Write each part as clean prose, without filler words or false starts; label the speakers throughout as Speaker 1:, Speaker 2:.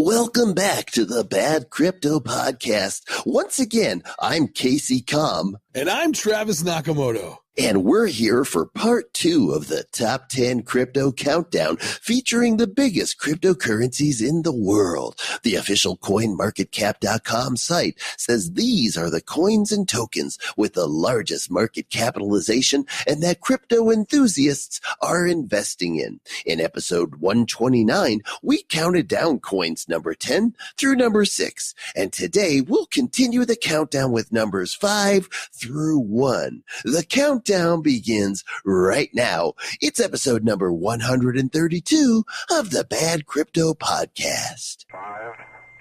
Speaker 1: Welcome back to the Bad Crypto Podcast. Once again, I'm Casey Comm.
Speaker 2: And I'm Travis Nakamoto.
Speaker 1: And we're here for part 2 of the Top 10 Crypto Countdown, featuring the biggest cryptocurrencies in the world. The official CoinMarketCap.com site says these are the coins and tokens with the largest market capitalization and that crypto enthusiasts are investing in. In episode 129, we counted down coins number 10 through number 6. And today we'll continue the countdown with numbers 5 through 1. The countdown begins right now. It's episode number 132 of the Bad Crypto Podcast.
Speaker 3: 5,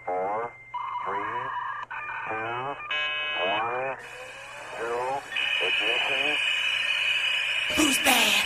Speaker 3: 4, 3, 2, 1, 0, ignition.
Speaker 1: Who's bad?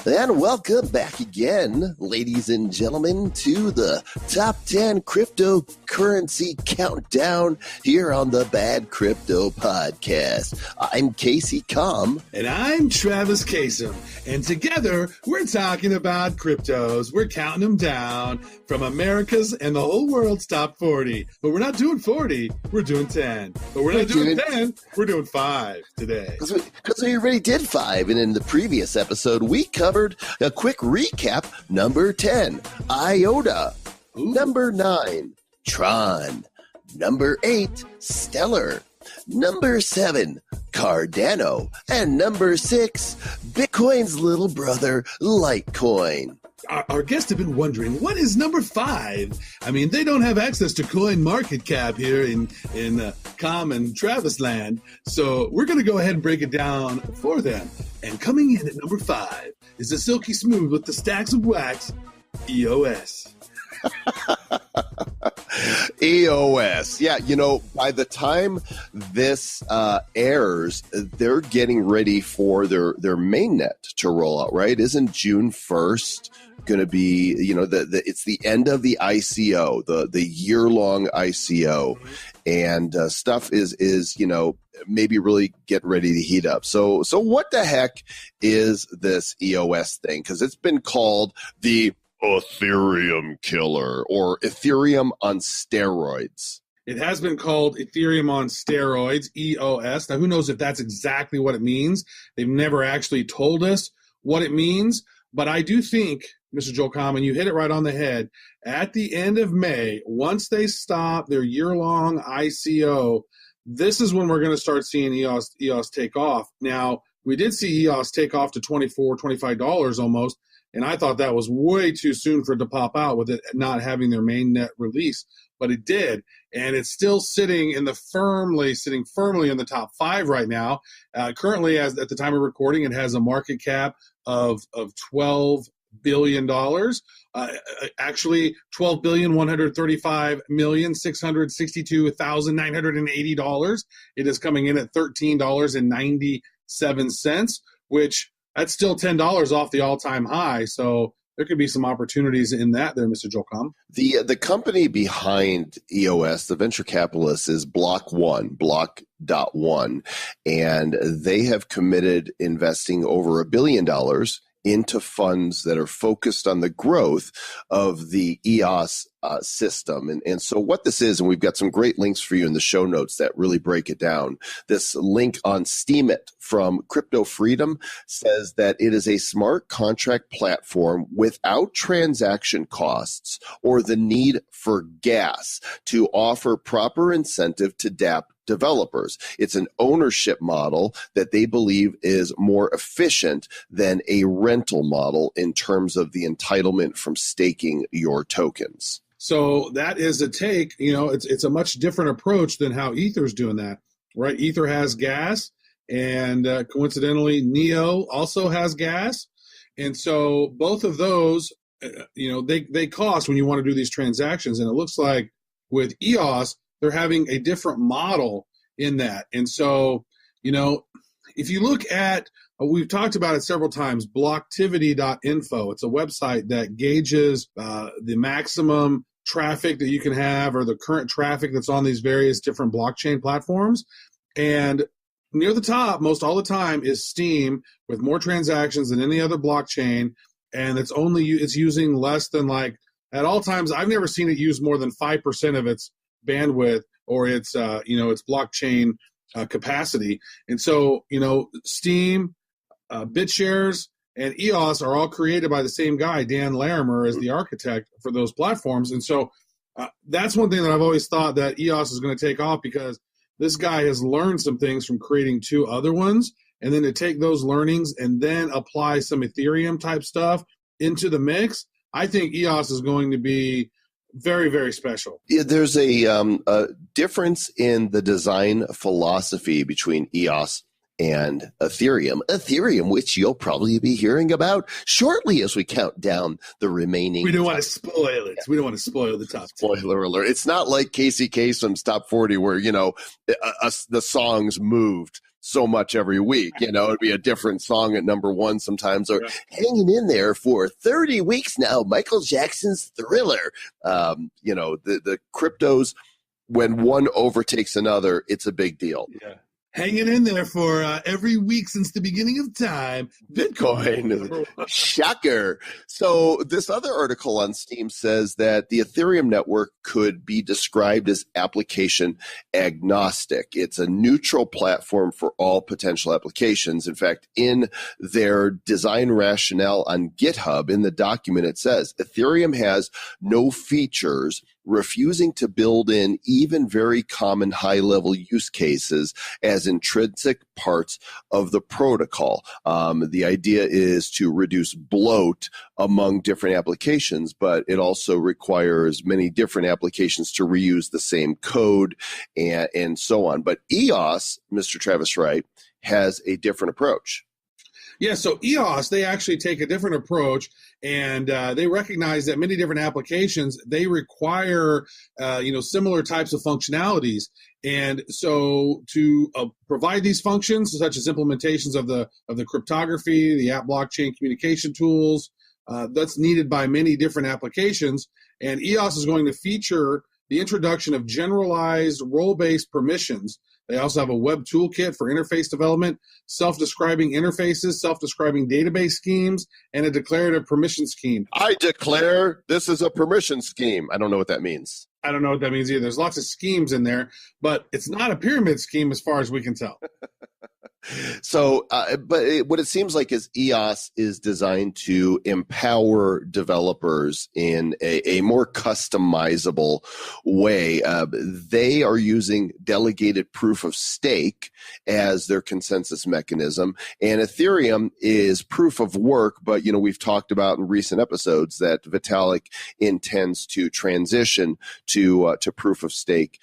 Speaker 1: And welcome back again, ladies and gentlemen, to the Top 10 Cryptocurrency Countdown here on the Bad Crypto Podcast. I'm Casey Comm.
Speaker 2: And I'm Travis Kasem. And together, we're talking about cryptos. We're counting them down from America's and the whole world's top 40. But we're not doing 40, we're doing 10. But we're not doing 10, we're doing 5 today.
Speaker 1: Because we already did 5, and in the previous episode, we covered a quick recap. Number 10, IOTA.
Speaker 2: Ooh.
Speaker 1: Number 9, Tron. Number 8, Stellar. Number 7, Cardano. And number 6, Bitcoin's little brother, Litecoin.
Speaker 2: Our guests have been wondering, what is number 5? I mean, they don't have access to CoinMarketCap here in Comm and Travis land. So we're going to go ahead and break it down for them. And coming in at number 5 is the silky smooth with the stacks of wax, EOS.
Speaker 1: EOS. Yeah, you know, by the time this airs, they're getting ready for their mainnet to roll out, right? Isn't June 1st going to be, you know, it's the end of the ICO, the year-long ICO, and stuff is, you know, maybe really getting ready to heat up. So what the heck is this EOS thing? Because it's been called the Ethereum killer or Ethereum on steroids.
Speaker 2: It has been called Ethereum on steroids, EOS. Now, who knows if that's exactly what it means? They've never actually told us what it means. But I do think, Mr. Joel Common, you hit it right on the head. At the end of May, once they stop their year-long ICO, this is when we're going to start seeing EOS take off. Now, we did see EOS take off to $24, $25 almost, and I thought that was way too soon for it to pop out with it not having their main net release. But it did, and it's still sitting firmly in the top 5 right now. Currently, at the time of recording, it has a market cap of $12 billion. Actually, $12,135,662,980. It is coming in at $13.97, which that's still $10 off the all-time high. So there could be some opportunities in that there, Mr. Joel Comm.
Speaker 1: The company behind EOS, the venture capitalist, is Block.one, and they have committed investing over $1 billion into funds that are focused on the growth of the EOS system. And so what this is, and we've got some great links for you in the show notes that really break it down. This link on Steemit from Crypto Freedom says that it is a smart contract platform without transaction costs or the need for gas to offer proper incentive to dApp developers. It's an ownership model that they believe is more efficient than a rental model in terms of the entitlement from staking your tokens.
Speaker 2: So that is a take, you know, it's a much different approach than how Ether's doing that, right? Ether has gas, and coincidentally, Neo also has gas. And so both of those, you know, they cost when you want to do these transactions. And it looks like with EOS, they're having a different model in that. And so, you know, if you look at, we've talked about it several times, Blocktivity.info. It's a website that gauges the maximum traffic that you can have or the current traffic that's on these various different blockchain platforms. And near the top most all the time is Steam with more transactions than any other blockchain, and it's using less than, like, at all times I've never seen it use more than 5% of its bandwidth or its its blockchain capacity. And so Steam, BitShares, and EOS are all created by the same guy, Dan Larimer, as the architect for those platforms. And so that's one thing that I've always thought that EOS is going to take off, because this guy has learned some things from creating two other ones, and then to take those learnings and then apply some Ethereum type stuff into the mix. I think EOS is going to be very, very special.
Speaker 1: Yeah, there's a difference in the design philosophy between EOS and Ethereum. Ethereum, which you'll probably be hearing about shortly as we count down the remaining.
Speaker 2: We don't want to spoil it. We don't want to spoil the top 10.
Speaker 1: Spoiler alert. It's not like Casey Kasem's Top 40 where, the songs moved so much every week. It'd be a different song at number one sometimes, or hanging in there for 30 weeks now, Michael Jackson's Thriller. The cryptos, when one overtakes another, it's a big deal.
Speaker 2: Yeah. Hanging in there for every week since the beginning of time.
Speaker 1: Bitcoin. Shocker. So this other article on Steam says that the Ethereum network could be described as application agnostic. It's a neutral platform for all potential applications. In fact, in their design rationale on GitHub, in the document, it says Ethereum has no features, refusing to build in even very common high-level use cases as intrinsic parts of the protocol. The idea is to reduce bloat among different applications, but it also requires many different applications to reuse the same code and so on. But EOS, Mr. Travis Wright, has a different approach.
Speaker 2: Yeah, so EOS, they actually take a different approach, and they recognize that many different applications, they require, similar types of functionalities. And so to provide these functions, such as implementations of the cryptography, the app blockchain communication tools, that's needed by many different applications. And EOS is going to feature the introduction of generalized role-based permissions. They also have a web toolkit for interface development, self-describing interfaces, self-describing database schemes, and a declarative permission scheme.
Speaker 1: I declare this is a permission scheme. I don't know what that means.
Speaker 2: I don't know what that means either. There's lots of schemes in there, but it's not a pyramid scheme as far as we can tell.
Speaker 1: So, what it seems like is EOS is designed to empower developers in a more customizable way. They are using delegated proof of stake as their consensus mechanism, and Ethereum is proof of work. But we've talked about in recent episodes that Vitalik intends to transition to proof of stake,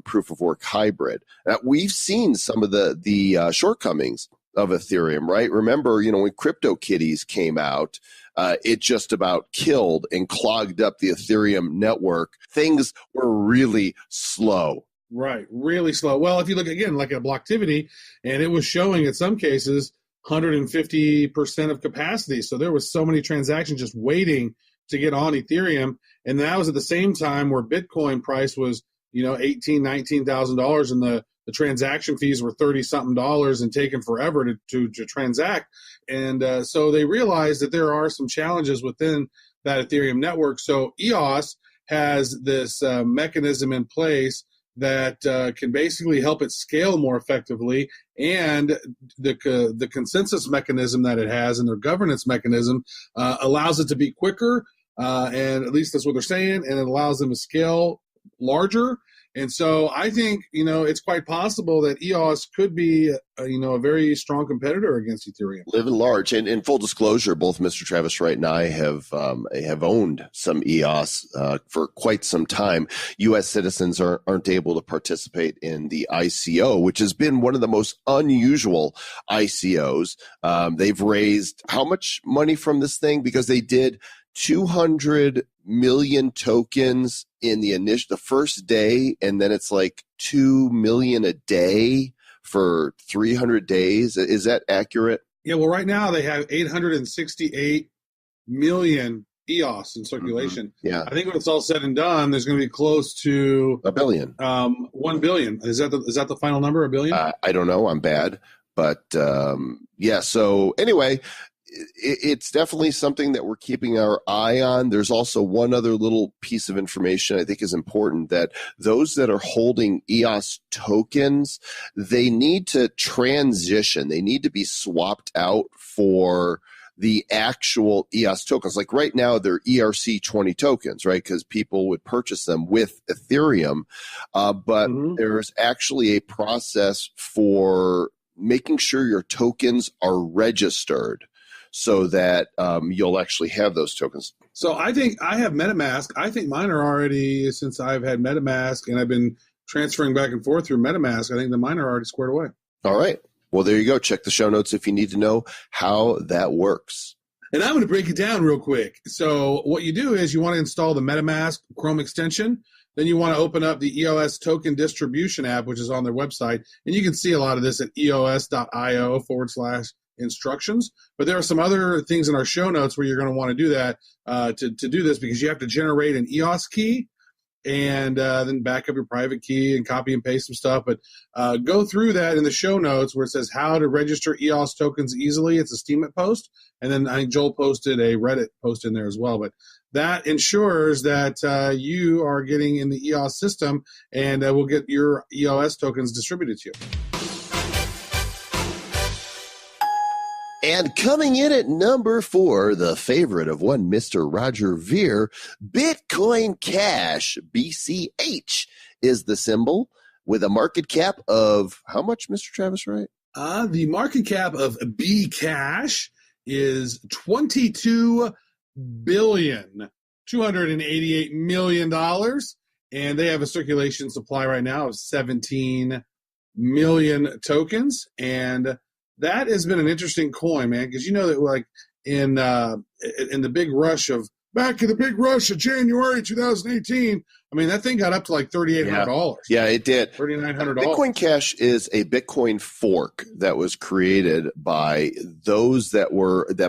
Speaker 1: proof of work hybrid. We've seen some of the shortcomings of Ethereum, right? Remember, when CryptoKitties came out, it just about killed and clogged up the Ethereum network. Things were really slow.
Speaker 2: Right, really slow. Well, if you look again, like at Blocktivity, and it was showing in some cases 150% of capacity. So there was so many transactions just waiting to get on Ethereum, and that was at the same time where Bitcoin price was $18,000-$19,000, and the transaction fees were $30-something and taken forever to transact. And so they realized that there are some challenges within that Ethereum network. So EOS has this mechanism in place that can basically help it scale more effectively, and the consensus mechanism that it has and their governance mechanism allows it to be quicker, and at least that's what they're saying, and it allows them to scale larger. And so I think, it's quite possible that EOS could be, a very strong competitor against Ethereum.
Speaker 1: Living large. And in full disclosure, both Mr. Travis Wright and I have owned some EOS for quite some time. U.S. citizens aren't able to participate in the ICO, which has been one of the most unusual ICOs. They've raised how much money from this thing? Because they did 200 million tokens in the first day, and then it's like 2 million a day for 300 days. Is that accurate?
Speaker 2: Yeah, well, right now they have 868 million EOS in circulation.
Speaker 1: Yeah,
Speaker 2: I think when it's all said and done, there's going to be close to
Speaker 1: $1 billion.
Speaker 2: 1 billion. Is that the final number? $1 billion?
Speaker 1: I don't know. I'm bad, but yeah. So anyway, it's definitely something that we're keeping our eye on. There's also one other little piece of information I think is important, that those that are holding EOS tokens, they need to transition. They need to be swapped out for the actual EOS tokens. Like right now, they're ERC20 tokens, right? Because people would purchase them with Ethereum. But there's actually a process for making sure your tokens are registered, so that you'll actually have those tokens.
Speaker 2: So I think I have MetaMask. I think mine are already, since I've had MetaMask and I've been transferring back and forth through MetaMask, I think the mine are already squared away.
Speaker 1: All right. Well, there you go. Check the show notes if you need to know how that works.
Speaker 2: And I'm going to break it down real quick. So what you do is you want to install the MetaMask Chrome extension. Then you want to open up the EOS token distribution app, which is on their website. And you can see a lot of this at eos.io/instructions. But there are some other things in our show notes where you're going to want to do that to do this, because you have to generate an EOS key and then back up your private key and copy and paste some stuff. But go through that in the show notes where it says how to register EOS tokens easily. It's a Steemit post. And then I think Joel posted a Reddit post in there as well. But that ensures that you are getting in the EOS system, and we'll get your EOS tokens distributed to you.
Speaker 1: And coming in at number 4, the favorite of one Mr. Roger Ver, Bitcoin Cash, BCH, is the symbol, with a market cap of how much, Mr. Travis Wright?
Speaker 2: The market cap of Bcash is $22.288 billion, and they have a circulation supply right now of 17 million tokens. And that has been an interesting coin, man, because you know that, like, in the big rush of January 2018, I mean, that thing got up to like $3,800.
Speaker 1: Yeah, it did.
Speaker 2: $3,900.
Speaker 1: Bitcoin Cash is a Bitcoin fork that was created by those that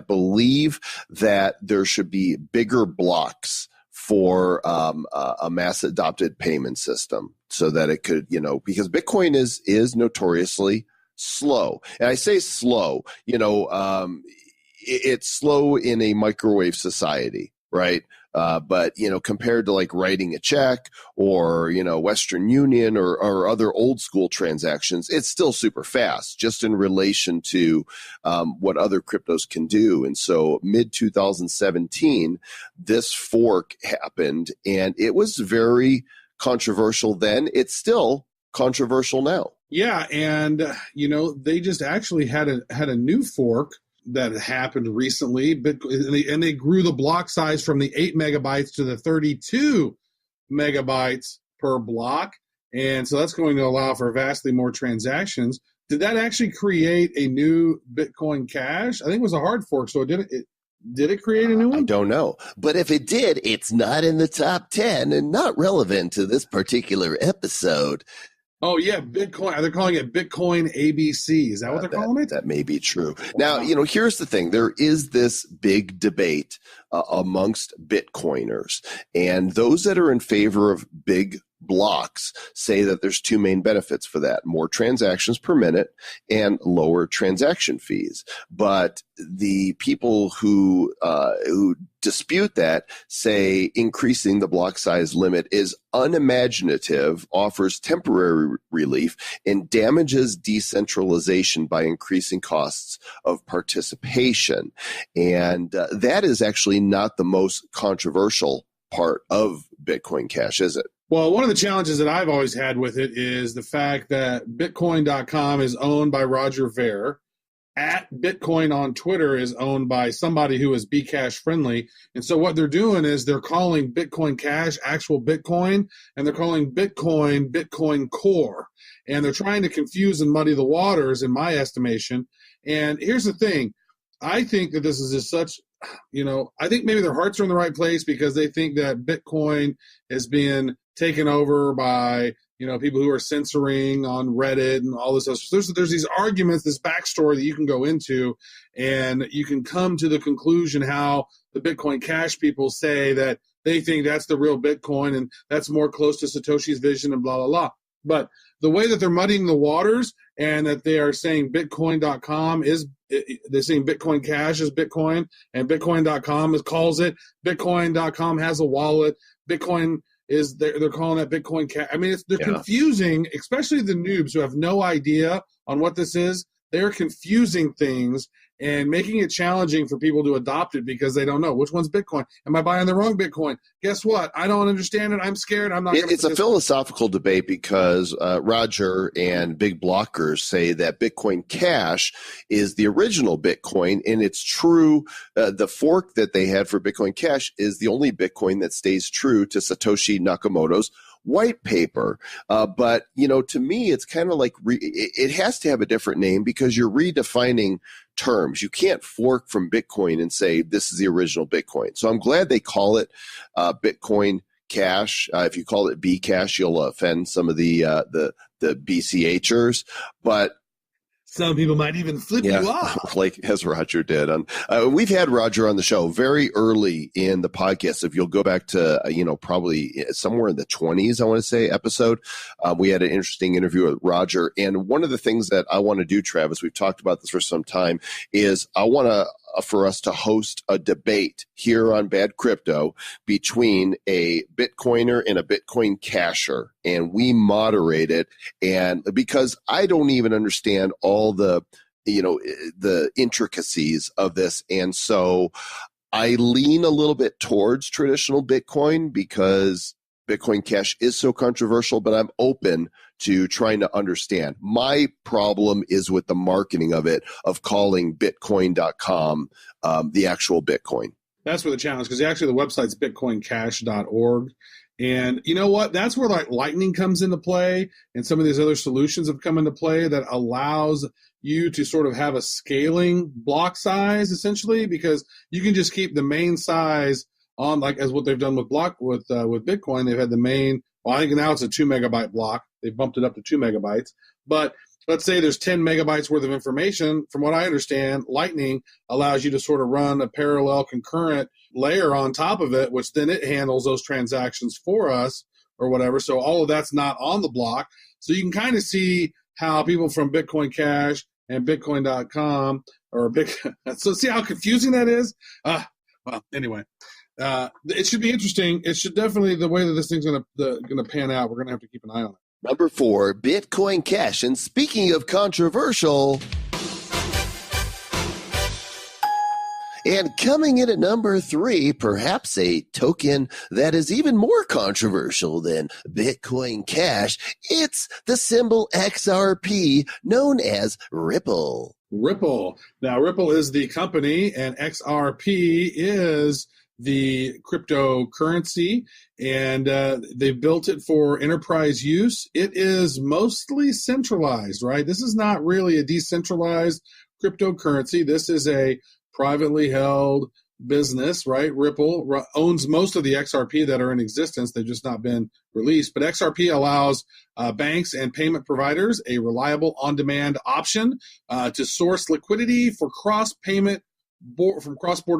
Speaker 1: believe that there should be bigger blocks for a mass adopted payment system, so that it could, because Bitcoin is notoriously slow. And I say slow, it's slow in a microwave society, right? But, compared to like writing a check or, Western Union or other old school transactions, it's still super fast just in relation to what other cryptos can do. And so mid 2017, this fork happened, and it was very controversial then. It's still controversial now.
Speaker 2: Yeah, and they just actually had a new fork that happened recently, and they grew the block size from the 8 megabytes to the 32 megabytes per block, and so that's going to allow for vastly more transactions. Did that actually create a new Bitcoin Cash? I think it was a hard fork, so did it create a new one?
Speaker 1: I don't know. But if it did, it's not in the top 10 and not relevant to this particular episode.
Speaker 2: Oh, yeah, Bitcoin. They're calling it Bitcoin ABC. Is that what they're calling it?
Speaker 1: That may be true. Now, here's the thing. There is this big debate amongst Bitcoiners. And those that are in favor of big blocks say that there's two main benefits for that: more transactions per minute and lower transaction fees. But the people who dispute that say increasing the block size limit is unimaginative, offers temporary relief, and damages decentralization by increasing costs of participation. And that is actually not the most controversial part of Bitcoin Cash, is it?
Speaker 2: Well, one of the challenges that I've always had with it is the fact that Bitcoin.com is owned by Roger Ver. At Bitcoin on Twitter is owned by somebody who is Bcash friendly. And so what they're doing is they're calling Bitcoin Cash actual Bitcoin, and they're calling Bitcoin Core. And they're trying to confuse and muddy the waters, in my estimation. And here's the thing. I think that this is just such, I think maybe their hearts are in the right place, because they think that Bitcoin is being taken over by people who are censoring on Reddit and all this stuff. So there's these arguments, this backstory that you can go into, and you can come to the conclusion how the Bitcoin Cash people say that they think that's the real Bitcoin and that's more close to Satoshi's vision and blah, blah, blah. But the way that they're muddying the waters and that they are saying Bitcoin.com they're saying Bitcoin Cash is Bitcoin, and Bitcoin.com calls it. Bitcoin.com has a wallet. Bitcoin is they're calling that Bitcoin Cash. I mean, they're confusing, especially the noobs who have no idea on what this is. They're confusing things and making it challenging for people to adopt it because they don't know which one's Bitcoin. Am I buying the wrong Bitcoin? Guess what? I don't understand it. I'm scared. I'm not.
Speaker 1: It's a philosophical debate because Roger and big blockers say that Bitcoin Cash is the original Bitcoin, and it's true. The fork that they had for Bitcoin Cash is the only Bitcoin that stays true to Satoshi Nakamoto's white paper. But, to me, it's kind of like it has to have a different name because you're redefining terms. You can't fork from Bitcoin and say this is the original Bitcoin. So I'm glad they call it Bitcoin Cash. If you call it Bcash, you'll offend some of the BCHers. But
Speaker 2: some people might even flip you off.
Speaker 1: Like as Roger did. We've had Roger on the show very early in the podcast. If you'll go back to, probably somewhere in the 20s, I want to say, episode, we had an interesting interview with Roger. And one of the things that I want to do, Travis, we've talked about this for some time, is I want for us to host a debate here on Bad Crypto between a Bitcoiner and a Bitcoin casher, and we moderate it. And because I don't even understand all the intricacies of this, and so I lean a little bit towards traditional Bitcoin because Bitcoin Cash is so controversial, but I'm open to trying to understand. My problem is with the marketing of it, of calling Bitcoin.com the actual Bitcoin.
Speaker 2: That's where the challenge, because actually the website's bitcoincash.org. And you know what? That's where like Lightning comes into play, and some of these other solutions have come into play that allows you to sort of have a scaling block size, essentially, because you can just keep the main size on, like as what they've done with Bitcoin. They've had the main, I think now it's a 2 megabyte block. They've bumped it up to 2 megabytes. But let's say there's 10 megabytes worth of information. From what I understand, Lightning allows you to sort of run a parallel concurrent layer on top of it, which then it handles those transactions for us or whatever. So all of that's not on the block. So you can kind of see how people from Bitcoin Cash and Bitcoin.com so see how confusing that is? Well, anyway. It should be interesting. It should definitely, the way that this thing's going to pan out, we're going to have to keep an eye on it.
Speaker 1: Number 4, Bitcoin Cash. And speaking of controversial, and coming in at number 3, perhaps a token that is even more controversial than Bitcoin Cash, it's the symbol XRP, known as Ripple.
Speaker 2: Ripple. Now, Ripple is the company, and XRP is the cryptocurrency, and they built it for enterprise use. It is mostly centralized, right? This is not really a decentralized cryptocurrency. This is a privately held business, right? Ripple owns most of the XRP that are in existence. They've just not been released. But XRP allows banks and payment providers a reliable on-demand option to source liquidity for cross-border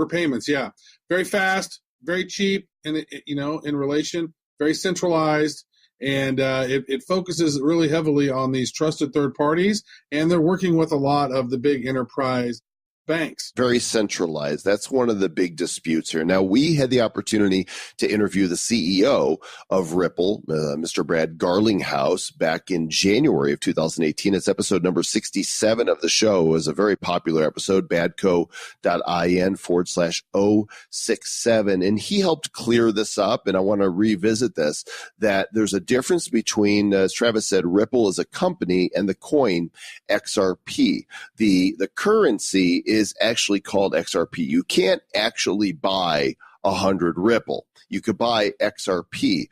Speaker 2: payments. Yeah, very fast, very cheap, and in relation, very centralized, and it focuses really heavily on these trusted third parties, and they're working with a lot of the big enterprise banks.
Speaker 1: Very centralized. That's one of the big disputes here. Now, we had the opportunity to interview the CEO of Ripple, Mr. Brad Garlinghouse, back in January of 2018. It's episode number 67 of the show. It was a very popular episode, badco.in/067. And he helped clear this up, and I want to revisit this, that there's a difference between, as Travis said, Ripple as a company and the coin XRP. The currency is actually called XRP. You can't actually buy 100 Ripple. You could buy XRP.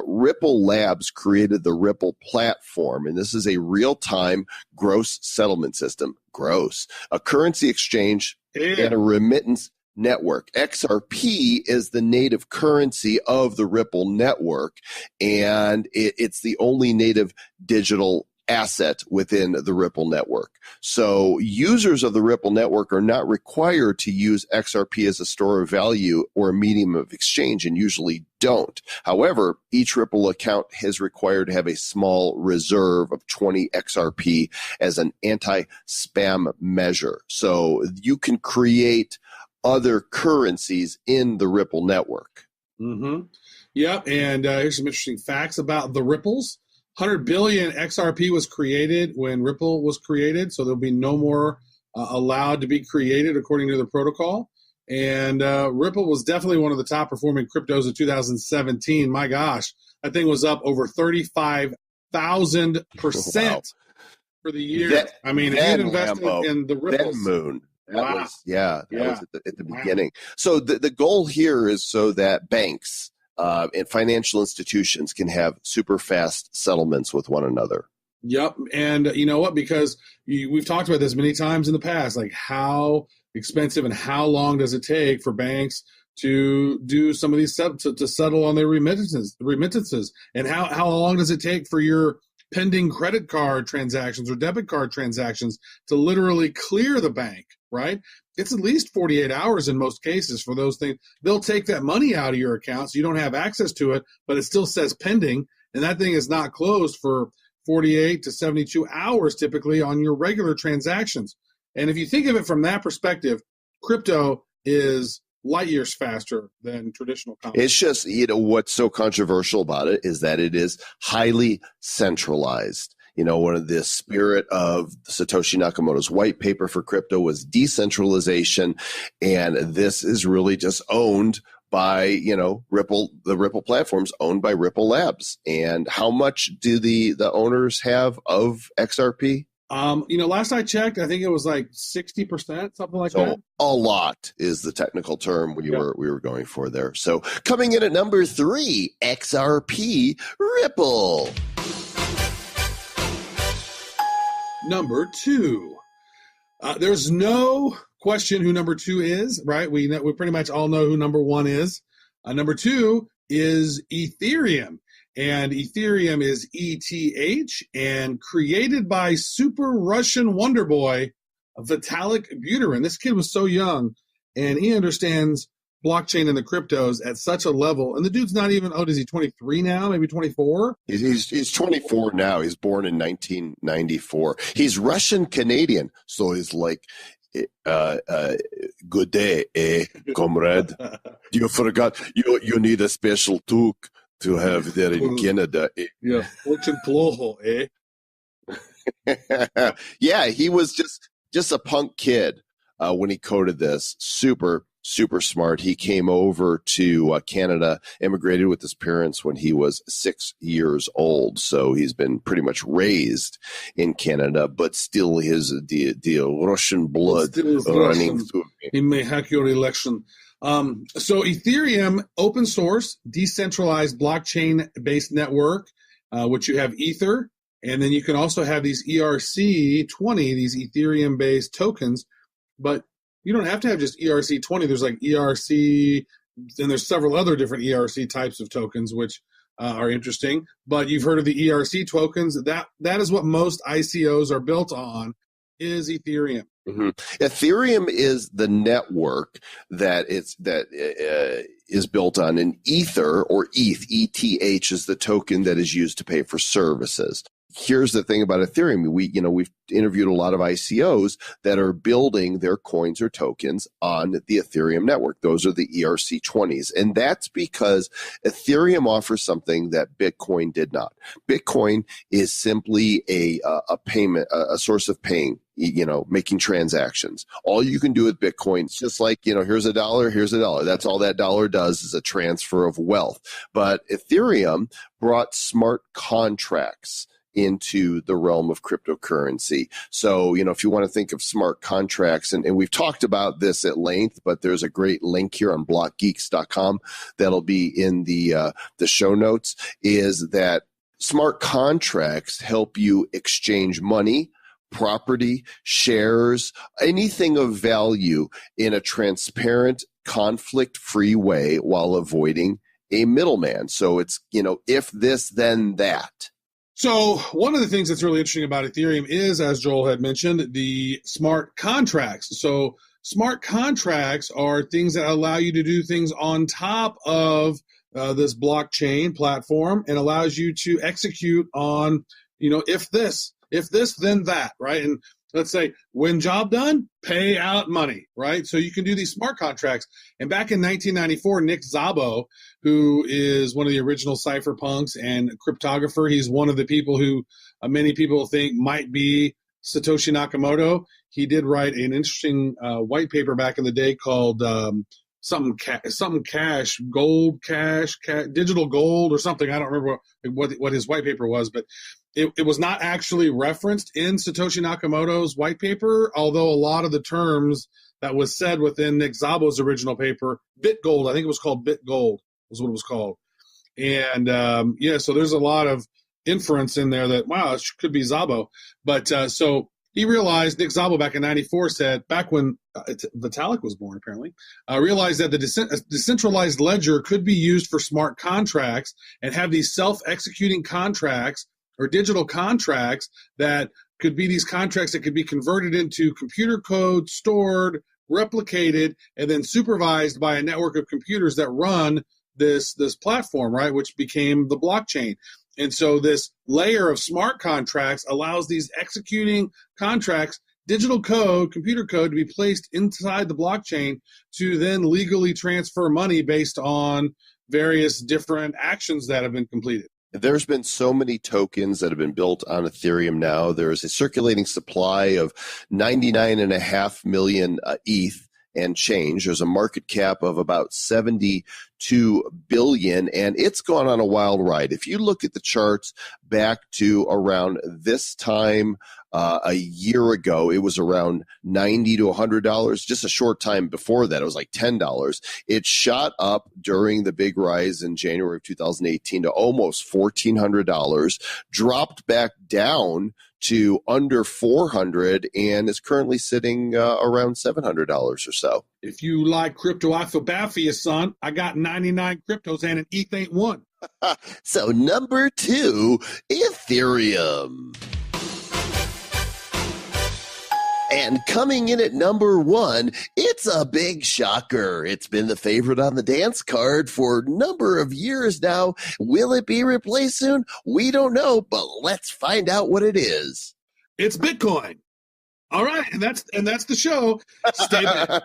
Speaker 1: Ripple Labs created the Ripple platform, and this is a real-time gross settlement system. Gross. A currency exchange and a remittance network. XRP is the native currency of the Ripple network, and it's the only native digital asset within the Ripple network. So users of the Ripple network are not required to use XRP as a store of value or a medium of exchange, and usually don't. However, each Ripple account is required to have a small reserve of 20 XRP as an anti-spam measure. So you can create other currencies in the Ripple network.
Speaker 2: Mm-hmm. Yep, and here's some interesting facts about the Ripples. 100 billion XRP was created when Ripple was created, so there'll be no more allowed to be created according to the protocol. And Ripple was definitely one of the top performing cryptos of 2017. My gosh, that thing was up over 35,000%
Speaker 1: Wow.
Speaker 2: for the year.
Speaker 1: That,
Speaker 2: I mean, if you invested in the Ripples,
Speaker 1: Moon. That
Speaker 2: wow.
Speaker 1: was, that was at the
Speaker 2: Wow.
Speaker 1: beginning. So the goal here is so that banks and financial institutions can have super fast settlements with one another.
Speaker 2: Yep. And you know what? Because we've talked about this many times in the past, like how expensive and how long does it take for banks to do some of these to settle on their remittances, and how long does it take for your pending credit card transactions or debit card transactions to literally clear the bank, right? It's at least 48 hours in most cases for those things. They'll take that money out of your account so you don't have access to it, but it still says pending, and that thing is not closed for 48 to 72 hours typically on your regular transactions. And if you think of it from that perspective, crypto is light years faster than traditional commerce.
Speaker 1: It's just, what's so controversial about it is that it is highly centralized. One of the spirit of Satoshi Nakamoto's white paper for crypto was decentralization, and this is really just owned by, Ripple, the Ripple platform's owned by Ripple Labs. And how much do the owners have of XRP?
Speaker 2: Last I checked, I think it was like 60%, something like that.
Speaker 1: A lot is the technical term we were going for there. So coming in at number 3, XRP Ripple.
Speaker 2: Number 2. There's no question who number 2 is, right? We pretty much all know who number 1 is. Number 2 is Ethereum. And Ethereum is ETH, and created by super Russian wonder boy, Vitalik Buterin. This kid was so young, and he understands blockchain and the cryptos at such a level. And the dude's not even, is he 23 now? Maybe 24?
Speaker 1: He's 24 now. He's born in 1994. He's Russian-Canadian, so he's like, good day, comrade. You forgot, you need a special toque to have there in Canada.
Speaker 2: Yeah, очень плохо,
Speaker 1: Yeah, he was just a punk kid when he coded this. Super smart. He came over to Canada, immigrated with his parents when he was 6 years old. So he's been pretty much raised in Canada, but still the Russian blood running through him.
Speaker 2: He may hack your election. So Ethereum, open source, decentralized blockchain-based network, which you have Ether, and then you can also have these ERC20, these Ethereum-based tokens, but you don't have to have just ERC20. There's like ERC, and there's several other different ERC types of tokens, which are interesting. But you've heard of the ERC tokens. That is what most ICOs are built on, is Ethereum.
Speaker 1: Mm-hmm. Ethereum is the network that is built on, an Ether, or ETH is the token that is used to pay for services. Here's the thing about Ethereum. We've interviewed a lot of ICOs that are building their coins or tokens on the Ethereum network. Those are the ERC20s. And that's because Ethereum offers something that Bitcoin did not. Bitcoin is simply a payment, a source of paying, making transactions. All you can do with Bitcoin is just like, here's a dollar. That's all that dollar does, is a transfer of wealth. But Ethereum brought smart contracts into the realm of cryptocurrency. So, if you want to think of smart contracts, and we've talked about this at length, but there's a great link here on blockgeeks.com that'll be in the show notes, is that smart contracts help you exchange money property, shares, anything of value in a transparent, conflict-free way while avoiding a middleman. So it's, if this, then that.
Speaker 2: So one of the things that's really interesting about Ethereum is, as Joel had mentioned, the smart contracts. So smart contracts are things that allow you to do things on top of this blockchain platform and allows you to execute on, if this, then that, right? And let's say, when job done, pay out money, right? So you can do these smart contracts. And back in 1994, Nick Szabo, who is one of the original cypherpunks and cryptographer, he's one of the people who many people think might be Satoshi Nakamoto. He did write an interesting white paper back in the day called something cash, digital gold or something. I don't remember what his white paper was, but it was not actually referenced in Satoshi Nakamoto's white paper, although a lot of the terms that was said within Nick Szabo's original paper, BitGold, I think it was called BitGold, was what it was called. And so there's a lot of inference in there that, wow, it could be Szabo. But so he realized, Nick Szabo back in 94 said, back when Vitalik was born apparently, realized that the decentralized ledger could be used for smart contracts and have these self-executing contracts or digital contracts that could be these contracts that could be converted into computer code, stored, replicated, and then supervised by a network of computers that run this platform, right, which became the blockchain. And so this layer of smart contracts allows these executing contracts, digital code, computer code, to be placed inside the blockchain to then legally transfer money based on various different actions that have been completed.
Speaker 1: There's been so many tokens that have been built on Ethereum now. There's a circulating supply of 99.5 million ETH and change. There's a market cap of about 72 billion, and it's gone on a wild ride. If you look at the charts back to around this time a year ago, it was around $90 to $100. Just a short time before that, it was like $10. It shot up during the big rise in January of 2018 to almost $1,400, dropped back down to under $400, and is currently sitting around $700 or so.
Speaker 2: If you like crypto, I feel bad for you, son. I got 99 cryptos and an ETH ain't one.
Speaker 1: So number 2, Ethereum. And coming in at number 1, it's a big shocker. It's been the favorite on the dance card for a number of years now. Will it be replaced soon? We don't know, but let's find out what it is.
Speaker 2: It's Bitcoin. All right, and that's the show. Stay back.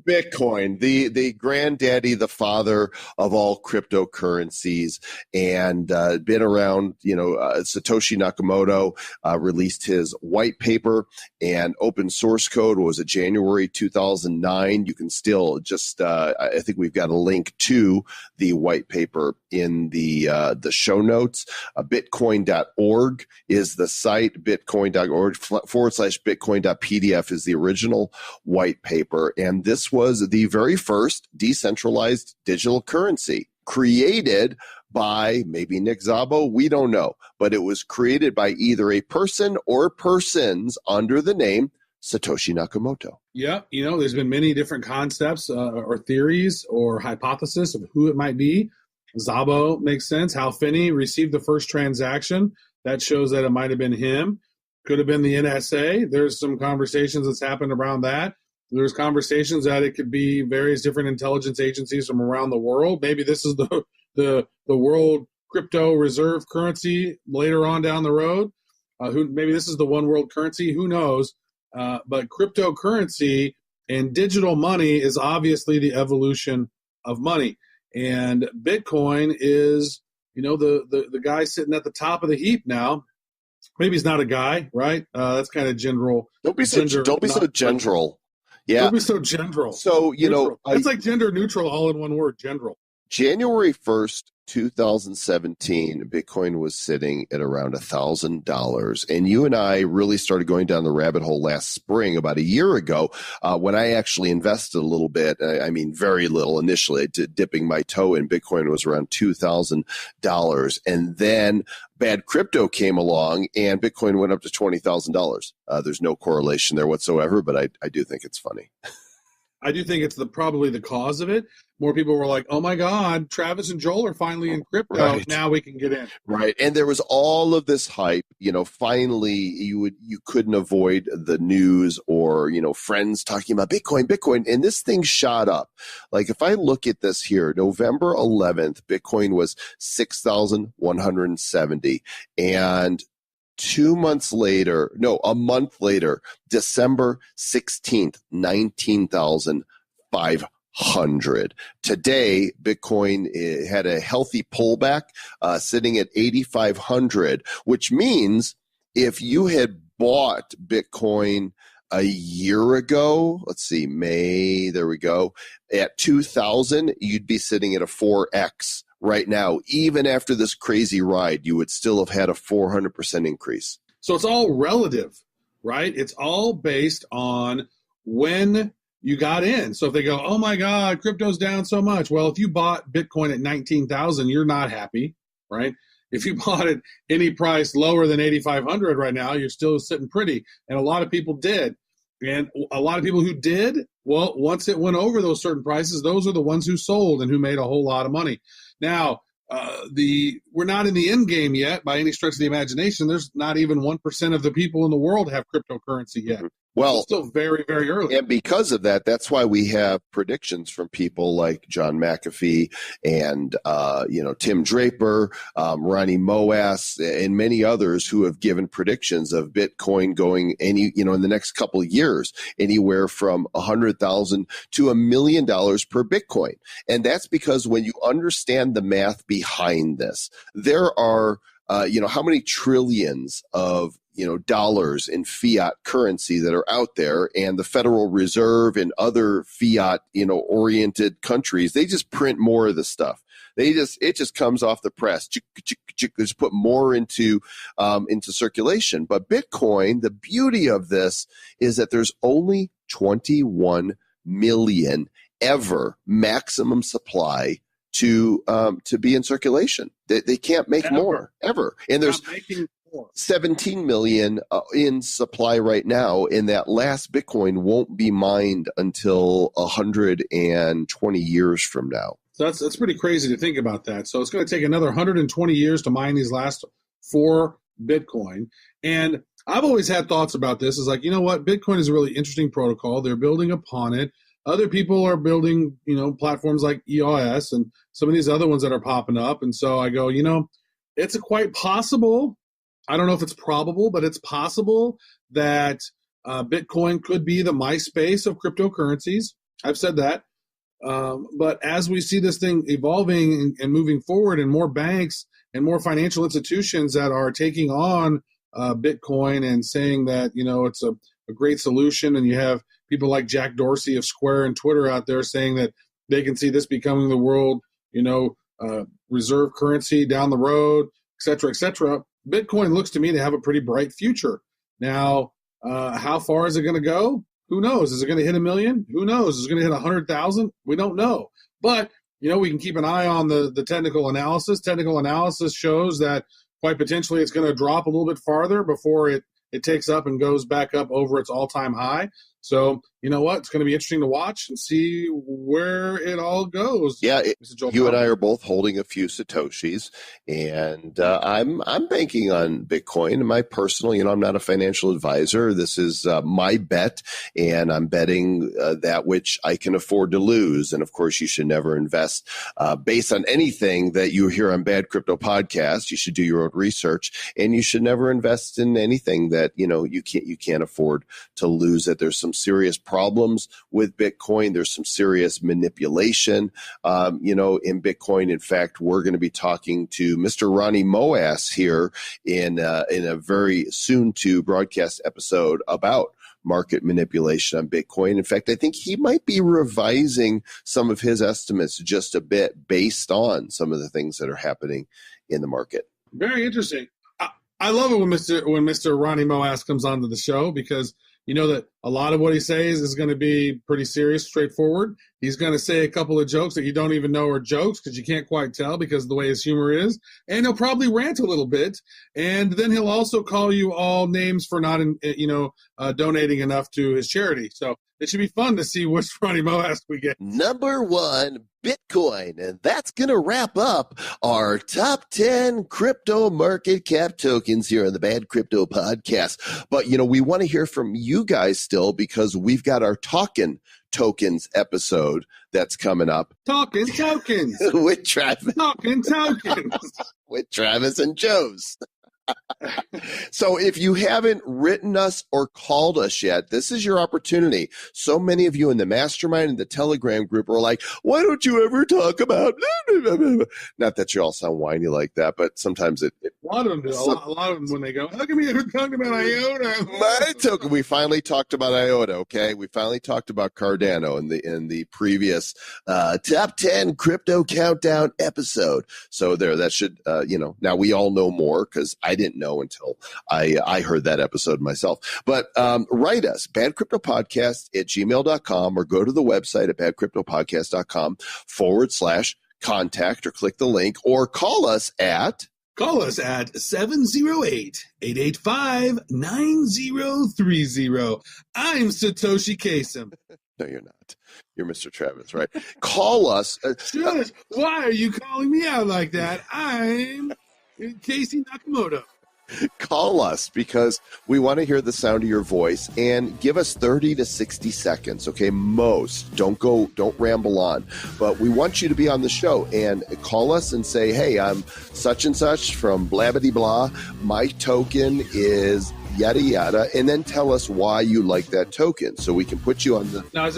Speaker 1: Bitcoin, the granddaddy, the father of all cryptocurrencies, and been around. Satoshi Nakamoto released his white paper, and open source code was January 2009. You can still just, I think we've got a link to the white paper in the show notes. Bitcoin.org is the site. Bitcoin.org /Bitcoin.pdf is the original white paper, and this was the very first decentralized digital currency created by maybe Nick Szabo, we don't know, but it was created by either a person or persons under the name Satoshi Nakamoto.
Speaker 2: Yeah, there's been many different concepts or theories or hypotheses of who it might be. Szabo makes sense. Hal Finney received the first transaction. That shows that it might have been him. Could have been the NSA. There's some conversations that's happened around that. There's conversations that it could be various different intelligence agencies from around the world. Maybe this is the world crypto reserve currency later on down the road. Maybe this is the one world currency. Who knows? But cryptocurrency and digital money is obviously the evolution of money. And Bitcoin is, the guy sitting at the top of the heap now. Maybe he's not a guy, right? That's kind of general.
Speaker 1: Don't be so general. Yeah.
Speaker 2: Don't be so general.
Speaker 1: So,
Speaker 2: it's like gender neutral all in one word, general.
Speaker 1: January 1st, 2017, Bitcoin was sitting at around $1,000. And you and I really started going down the rabbit hole last spring, about a year ago, when I actually invested a little bit. I mean, very little initially, dipping my toe in Bitcoin was around $2,000. And then bad crypto came along and Bitcoin went up to $20,000. There's no correlation there whatsoever, but I do think it's funny.
Speaker 2: I do think it's probably the cause of it. More people were like, "Oh my God, Travis and Joel are finally in crypto.
Speaker 1: Right.
Speaker 2: Now we can get in."
Speaker 1: Right. And there was all of this hype, finally you couldn't avoid the news or, friends talking about Bitcoin, and this thing shot up. Like if I look at this here, November 11th, Bitcoin was 6,170, and a month later, December 16th, 19,500. Today, Bitcoin had a healthy pullback, sitting at 8,500, which means if you had bought Bitcoin a year ago, let's see, May, there we go, at 2,000, you'd be sitting at a 4x. Right now, even after this crazy ride, you would still have had a 400% increase.
Speaker 2: So it's all relative, right? It's all based on when you got in. So if they go, "Oh my God, crypto's down so much." Well, if you bought Bitcoin at 19,000, you're not happy, right? If you bought it any price lower than 8,500 right now, you're still sitting pretty. And a lot of people did. And a lot of people who did, well, once it went over those certain prices, those are the ones who sold and who made a whole lot of money. Now, we're not in the end game yet by any stretch of the imagination. There's not even 1% of the people in the world have cryptocurrency yet.
Speaker 1: Well,
Speaker 2: it's still very, very early.
Speaker 1: And because of that, that's why we have predictions from people like John McAfee and, Tim Draper, Ronnie Moas, and many others who have given predictions of Bitcoin going in the next couple of years, anywhere from $100,000 to $1 million per Bitcoin. And that's because when you understand the math behind this, there are, how many trillions of dollars in fiat currency that are out there, and the Federal Reserve and other fiat, oriented countries, they just print more of the stuff. It just comes off the press. Just put more into circulation. But Bitcoin, the beauty of this is that there's only 21 million ever maximum supply to be in circulation. They can't make more ever. And there's 17 million in supply right now, and that last Bitcoin won't be mined until 120 years from now.
Speaker 2: So that's pretty crazy to think about that. So it's going to take another 120 years to mine these last 4 Bitcoin. And I've always had thoughts about this. It's like, you know what? Bitcoin is a really interesting protocol. They're building upon it. Other people are building, platforms like EOS and some of these other ones that are popping up. And so I go, it's quite possible. I don't know if it's probable, but it's possible that Bitcoin could be the MySpace of cryptocurrencies. I've said that. But as we see this thing evolving and moving forward, and more banks and more financial institutions that are taking on Bitcoin and saying that, it's a great solution, and you have people like Jack Dorsey of Square and Twitter out there saying that they can see this becoming the world, reserve currency down the road, et cetera, et cetera. Bitcoin looks to me to have a pretty bright future. Now, how far is it going to go? Who knows? Is it going to hit 1 million? Who knows? Is it going to hit 100,000? We don't know. But, we can keep an eye on the technical analysis. Technical analysis shows that quite potentially it's going to drop a little bit farther before it takes up and goes back up over its all-time high. So, you know what? It's going to be interesting to watch and see where it all goes.
Speaker 1: Yeah, you and I are both holding a few Satoshis, and I'm banking on Bitcoin. My personal, I'm not a financial advisor. This is my bet, and I'm betting that which I can afford to lose. And of course, you should never invest based on anything that you hear on Bad Crypto Podcast. You should do your own research, and you should never invest in anything that you can't afford to lose. That there's some serious problems with Bitcoin. There's some serious manipulation, in Bitcoin. In fact, we're going to be talking to Mr. Ronnie Moas here in a very soon to broadcast episode about market manipulation on Bitcoin. In fact, I think he might be revising some of his estimates just a bit based on some of the things that are happening in the market.
Speaker 2: Very interesting. I love it when Mr. Ronnie Moas comes onto the show, because you know that a lot of what he says is going to be pretty serious, straightforward. He's going to say a couple of jokes that you don't even know are jokes because you can't quite tell because of the way his humor is. And he'll probably rant a little bit. And then he'll also call you all names for not, donating enough to his charity. So it should be fun to see which Ronnie Moas we get.
Speaker 1: Number one, Bitcoin. And that's going to wrap up our top 10 crypto market cap tokens here on the Bad Crypto Podcast. But, we want to hear from you guys still, because we've got our Talkin' Tokens episode that's coming up.
Speaker 2: Talking Tokens.
Speaker 1: With Travis.
Speaker 2: Talking Tokens.
Speaker 1: With Travis and Joe's. So if you haven't written us or called us yet, this is your opportunity. So many of you in the mastermind and the Telegram group are like, why don't you ever talk about... Not that you all sound whiny like that, but sometimes it
Speaker 2: a lot of them do. A lot of them, when they go, how come you ever talk about IOTA?
Speaker 1: My token. We finally talked about IOTA, okay? We finally talked about Cardano in the previous top 10 crypto countdown episode. So that should, now we all know more, because I didn't know until I heard that episode myself. But write us, badcryptopodcast@gmail.com, or go to the website at badcryptopodcast.com/contact, or click the link, or call us at
Speaker 2: 708-885-9030. I'm Satoshi Kasem.
Speaker 1: No, you're not. You're Mr. Travis, right? Call us.
Speaker 2: Shush. Why are you calling me out like that? I'm Casey Nakamoto.
Speaker 1: Call us, because we want to hear the sound of your voice, and give us 30 to 60 seconds, okay? Most. Don't ramble on. But we want you to be on the show, and call us and say, hey, I'm such and such from blabbity blah. My token is yada yada, and then tell us why you like that token, so we can put you on the...
Speaker 2: Now,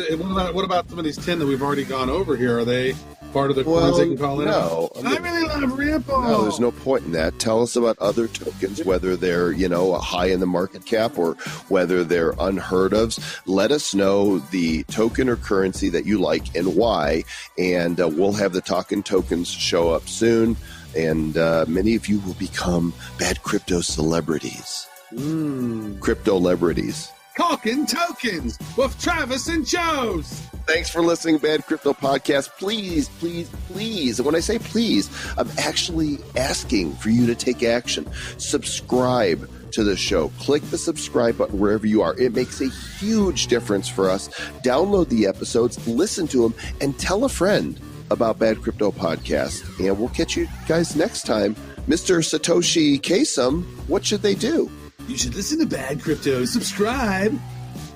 Speaker 2: what about some of these 10 that we've already gone over here? Are they part of the coins they can call in?
Speaker 1: No.
Speaker 2: I really love Ripple.
Speaker 1: No, there's no point in that. Tell us about other tokens, whether they're, high in the market cap or whether they're unheard of. Let us know the token or currency that you like and why, and we'll have the Talkin' Tokens show up soon, and many of you will become Bad Crypto celebrities. Crypto-lebrities.
Speaker 2: Talking Tokens with Travis and Joe's.
Speaker 1: Thanks for listening, Bad Crypto Podcast. Please, please, please, and when I say please, I'm actually asking for you to take action. Subscribe to the show. Click the subscribe button wherever you are. It makes a huge difference for us. Download the episodes, listen to them, and tell a friend about Bad Crypto Podcast. And we'll catch you guys next time. Mr. Satoshi Kasem, what should they do?
Speaker 2: You should listen to Bad Crypto. Subscribe.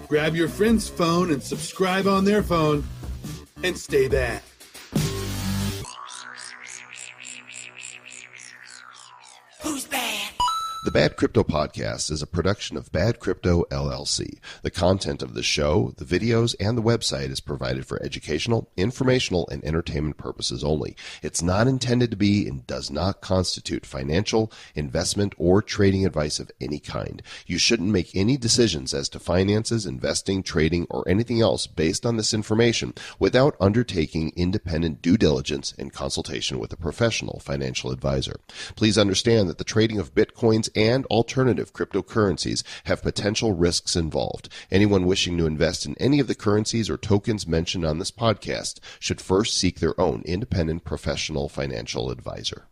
Speaker 2: Grab your friend's phone and subscribe on their phone. And stay bad. Who's bad?
Speaker 1: The Bad Crypto Podcast is a production of Bad Crypto LLC. The content of the show, the videos, and the website is provided for educational, informational, and entertainment purposes only. It's not intended to be and does not constitute financial, investment, or trading advice of any kind. You shouldn't make any decisions as to finances, investing, trading, or anything else based on this information without undertaking independent due diligence and consultation with a professional financial advisor. Please understand that the trading of Bitcoins and alternative cryptocurrencies have potential risks involved. Anyone wishing to invest in any of the currencies or tokens mentioned on this podcast should first seek their own independent professional financial advisor.